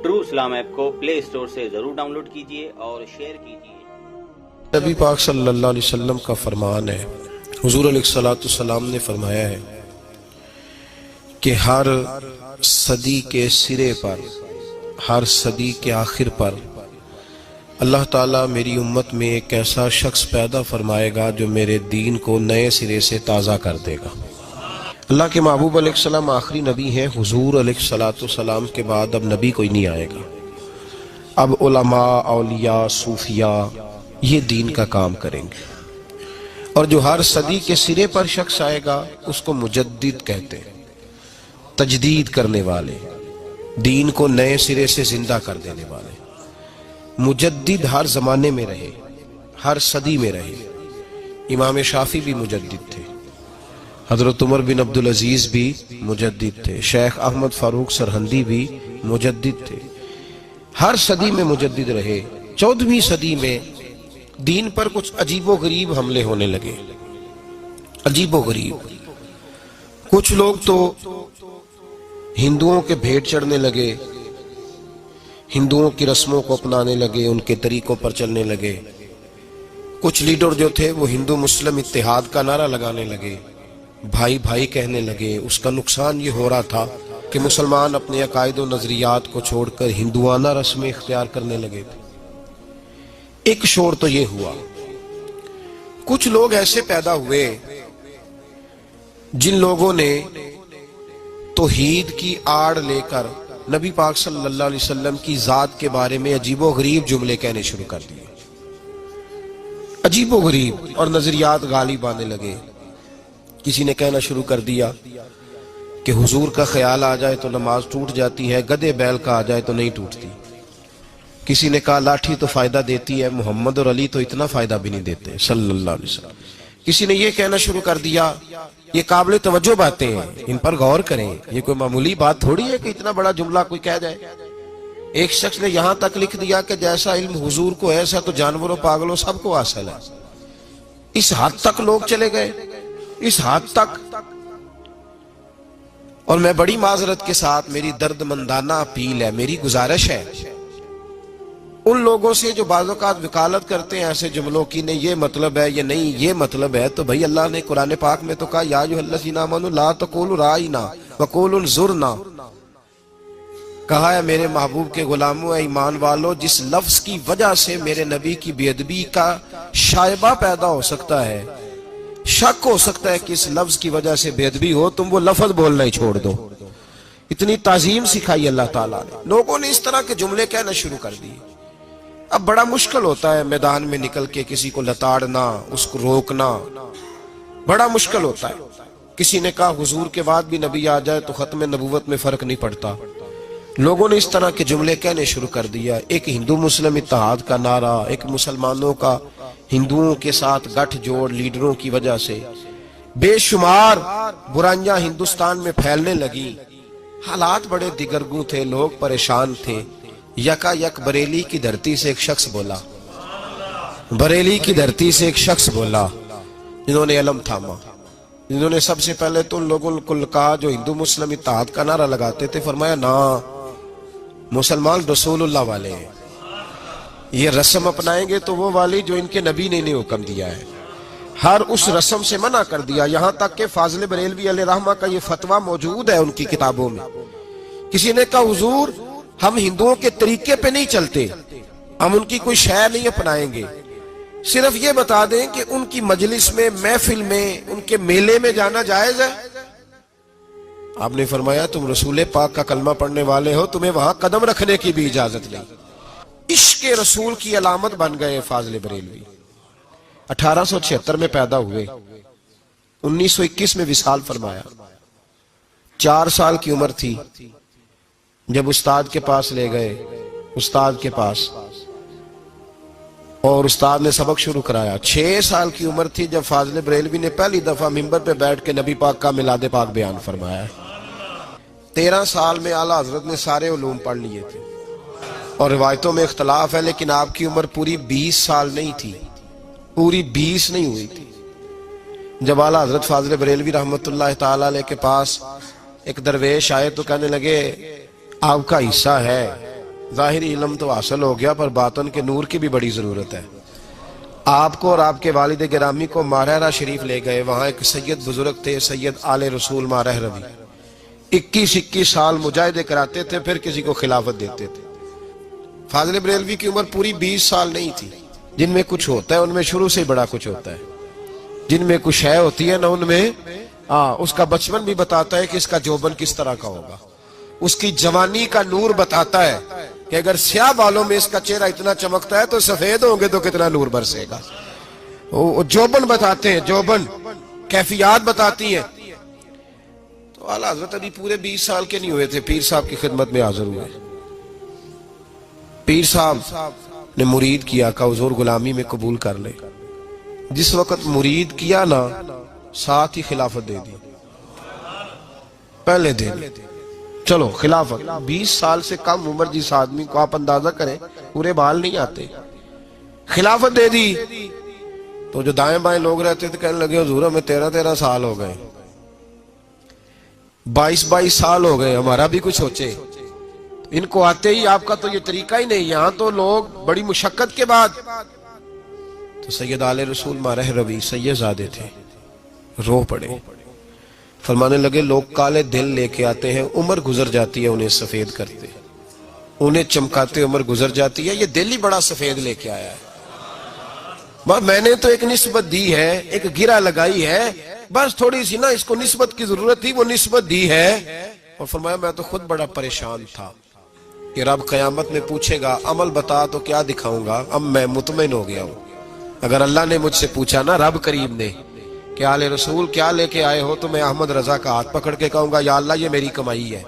True इस्लाम app को play store से जरूर डाउनलोड कीजिए और शेयर कीजिए। नबी पाक सल्लल्लाहु अलैहि वसल्लम का फरमान है, हुजूर अलैहिस्सलाम ने फरमाया है कि हर सदी के सिरे पर, हर सदी के आखिर पर अल्लाह ताला मेरी उम्मत में एक ऐसा शख्स पैदा फरमाएगा जो मेरे दीन को नए सिरे से ताज़ा कर देगा। अल्लाह के महबूब अलैहिस्सलाम आखिरी नबी हैं। हुजूर अलैहिस्सलाम के बाद अब नबी कोई नहीं आएगा। अब उलमा, औलिया, सूफिया ये दीन का काम करेंगे। और जो हर सदी के सिरे पर शख्स आएगा उसको मुजद्दिद कहते हैं, तजदीद करने वाले, दीन को नए सिरे से जिंदा कर देने वाले। मुजद्दिद हर जमाने में रहे, हर सदी में रहे। इमाम शाफी भी मुजद्दिद थे, हजरत उमर बिन अब्दुल अजीज भी मुजद्दिद थे, शेख अहमद फारूक सरहंदी भी मुजद्दिद थे। हर सदी में मुजद्दिद रहे। 14वीं सदी में दीन पर कुछ अजीबो गरीब हमले होने लगे, अजीबो गरीब। कुछ लोग तो हिंदुओं के भेंट चढ़ने लगे, हिंदुओं की रस्मों को अपनाने लगे, उनके तरीकों पर चलने लगे। कुछ लीडर जो थे वो हिंदू मुस्लिम इत्तेहाद का नारा लगाने लगे, भाई भाई कहने लगे। उसका नुकसान ये हो रहा था कि मुसलमान अपने अकायद और नजरियात को छोड़कर हिंदुआना रस्में इख्तियार करने लगे थे। एक शोर तो ये हुआ। कुछ लोग ऐसे पैदा हुए जिन लोगों ने तौहीद की आड़ लेकर नबी पाक सल्लल्लाहु अलैहि वसल्लम की जात के बारे में अजीबो गरीब जुमले कहने शुरू कर दिए, अजीबो गरीब, और नजरियात गालिब आने लगे। किसी ने कहना शुरू कर दिया कि हुजूर का ख्याल आ जाए तो नमाज टूट जाती है, गधे बैल का आ जाए तो नहीं टूटती। किसी ने कहा लाठी तो फायदा देती है, मोहम्मद और अली तो इतना फायदा भी नहीं देते सल्लल्लाहु अलैहि वसल्लम। किसी ने यह कहना शुरू कर दिया ये काबिल तवज्जो बातें हैं, इन पर गौर करें, ये कोई मामूली बात थोड़ी है कि इतना बड़ा जुमला कोई कह जाए। एक शख्स ने यहां तक लिख दिया कि जैसा इल्म हुजूर को है ऐसा तो जानवरों, पागलों सबको हासिल है। इस हद तक लोग चले गए, इस हद तक। और मैं बड़ी माजरत के साथ, मेरी दर्दमंदाना अपील है, मेरी गुजारिश है उन लोगों से जो बाज़-औक़ात वकालत करते हैं ऐसे जुमलों की, नहीं ये मतलब है, ये नहीं ये मतलब है। तो भाई अल्लाह ने कुरान पाक में तो कहा या अय्युहल्लज़ीना आमनू ला तक़ूलू राइना वक़ूलू ज़ुरना। कहा है मेरे महबूब के गुलामों, ईमान वालों, जिस लफ्ज की वजह से मेरे नबी की बेअदबी का शायबा पैदा हो सकता है, शक हो सकता है कि इस लफ्ज की वजह से बेअदबी हो, तुम वो लफ्ज बोलना ही छोड़ दो। इतनी ताजीम सिखाई अल्लाह ताला ने। लोगों ने इस तरह के जुमले कहना शुरू कर दिए। अब बड़ा मुश्किल होता है मैदान में निकल के किसी को लताड़ना, उसको रोकना, बड़ा मुश्किल होता है। किसी ने कहा हुजूर के बाद भी नबी आ जाए तो खत्म नबूवत में फर्क नहीं पड़ता। लोगों ने इस तरह के जुमले कहने शुरू कर दिया। एक हिंदू मुस्लिम इत्तेहाद का नारा, एक मुसलमानों का हिंदुओं के साथ गठजोड़ लीडरों की वजह से बेशुमार बुराइयां हिंदुस्तान में फैलने लगी। हालात बड़े दिगरगू थे, लोग परेशान थे। यकायक बरेली की धरती से एक शख्स बोला, बरेली की धरती से एक शख्स बोला जिन्होंने अलम थामा, जिन्होंने सबसे पहले तो उन लोगों को कहा जो हिंदू मुस्लिम इत्तेहाद का नारा लगाते थे, फरमाया ना, मुसलमान रसूलुल्लाह वाले हैं, ये रस्म अपनाएंगे तो वो वाली जो इनके नबी ने इन्हें हुक्म दिया है। हर उस रस्म से मना कर दिया। यहां तक कि फाजिल बरेलवी अलैहि रहमा का ये फतवा मौजूद है उनकी किताबों में। किसी ने कहा हुजूर हम हिंदुओं के तरीके पे नहीं चलते, हम उनकी कोई शय नहीं अपनाएंगे, सिर्फ ये बता दें कि उनकी मजलिस में, महफिल में, उनके मेले में जाना जायज है। आपने फरमाया तुम रसूल पाक का कलमा पढ़ने वाले हो, तुम्हें वहां कदम रखने की भी इजाजत नहीं। इश्क रसूल की अलामत बन गए फाजिल बरेलवी। 1876 में पैदा हुए, 1921 में विसाल फरमाया। 4 साल की उम्र थी जब उस्ताद के पास ले गए, उस्ताद के पास, और उस्ताद ने सबक शुरू कराया। 6 साल की उम्र थी जब फाजिल बरेलवी ने पहली दफा मिंबर पे बैठ के नबी पाक का मिलादे पाक बयान फरमाया। 13 साल में आला हजरत ने सारे उलूम पढ़ लिए थे, और रिवायतों में इख्तलाफ है, लेकिन आपकी उम्र पूरी 20 साल नहीं थी, पूरी 20 नहीं हुई थी जब आला हजरत फाजिल बरेलवी रहमतुल्लाह ताला अलैह के पास एक दरवेश आए तो कहने लगे आपका हिस्सा है ظاہری علم تو حاصل ہو گیا پر باطن کے نور کی بھی بڑی ضرورت ہے. آپ کو اور آپ کے والد گرامی کو مارہرہ شریف لے گئے. وہاں ایک سید بزرگ تھے, سید آل رسول مارہ روی. 21 سال مجاہدے کراتے تھے, پھر کسی کو خلافت دیتے تھے. فاضل بریلوی کی عمر پوری 20 سال نہیں تھی. جن میں کچھ ہوتا ہے ان میں شروع سے ہی بڑا کچھ ہوتا ہے. جن میں کچھ ہے ہوتی ہے نا, ان میں اس کا بچپن بھی بتاتا ہے کہ اس کا جوبن کس طرح کا ہوگا. اس کی جوانی کا نور بتاتا ہے کہ اگر سیاہ بالوں میں اس کا چہرہ اتنا چمکتا ہے تو سفید ہوں گے تو کتنا نور برسے گا. جوبن بتاتے ہیں, جوبن کیفیات بتاتی ہیں. تو اعلیٰ حضرت ابھی پورے 20 سال کے نہیں ہوئے تھے, پیر صاحب کی خدمت میں حاضر ہوئے. پیر صاحب نے مرید کیا, کہ حضور غلامی میں قبول کر لے. جس وقت مرید کیا نا, ساتھ ہی خلافت دے دی. پہلے دن چلو خلافت. 20 سال سے کم عمر جس آدمی کو آپ اندازہ کریں, پورے بال نہیں آتے, خلافت دے دی. تو جو دائیں بائیں لوگ رہتے تھے کہنے لگے حضور ہمیں 13 سال ہو گئے, 22 سال ہو گئے, ہمارا بھی کچھ سوچے. ان کو آتے ہی آپ کا تو یہ طریقہ ہی نہیں. یہاں تو لوگ بڑی مشقت کے بعد. تو سید آل رسول مارہ روی سید زادے تھے, رو پڑے. فرمانے لگے لوگ کالے دل لے کے آتے ہیں, عمر گزر جاتی ہے انہیں سفید کرتے, انہیں چمکاتے عمر گزر جاتی ہے, یہ دل ہی بڑا سفید لے کے آیا ہے. میں نے تو ایک نسبت دی ہے, ایک گرہ لگائی ہے, بس تھوڑی سی نا اس کو نسبت کی ضرورت تھی, وہ نسبت دی ہے. اور فرمایا میں تو خود بڑا پریشان تھا کہ رب قیامت میں پوچھے گا عمل بتا تو کیا دکھاؤں گا. اب میں مطمئن ہو گیا ہوں. اگر اللہ نے مجھ سے پوچھا نا, رب کریم نے, کہ آل رسول کیا لے کے آئے ہو, تو میں احمد رضا کا ہاتھ پکڑ کے کہوں گا یا اللہ یہ میری کمائی ہے.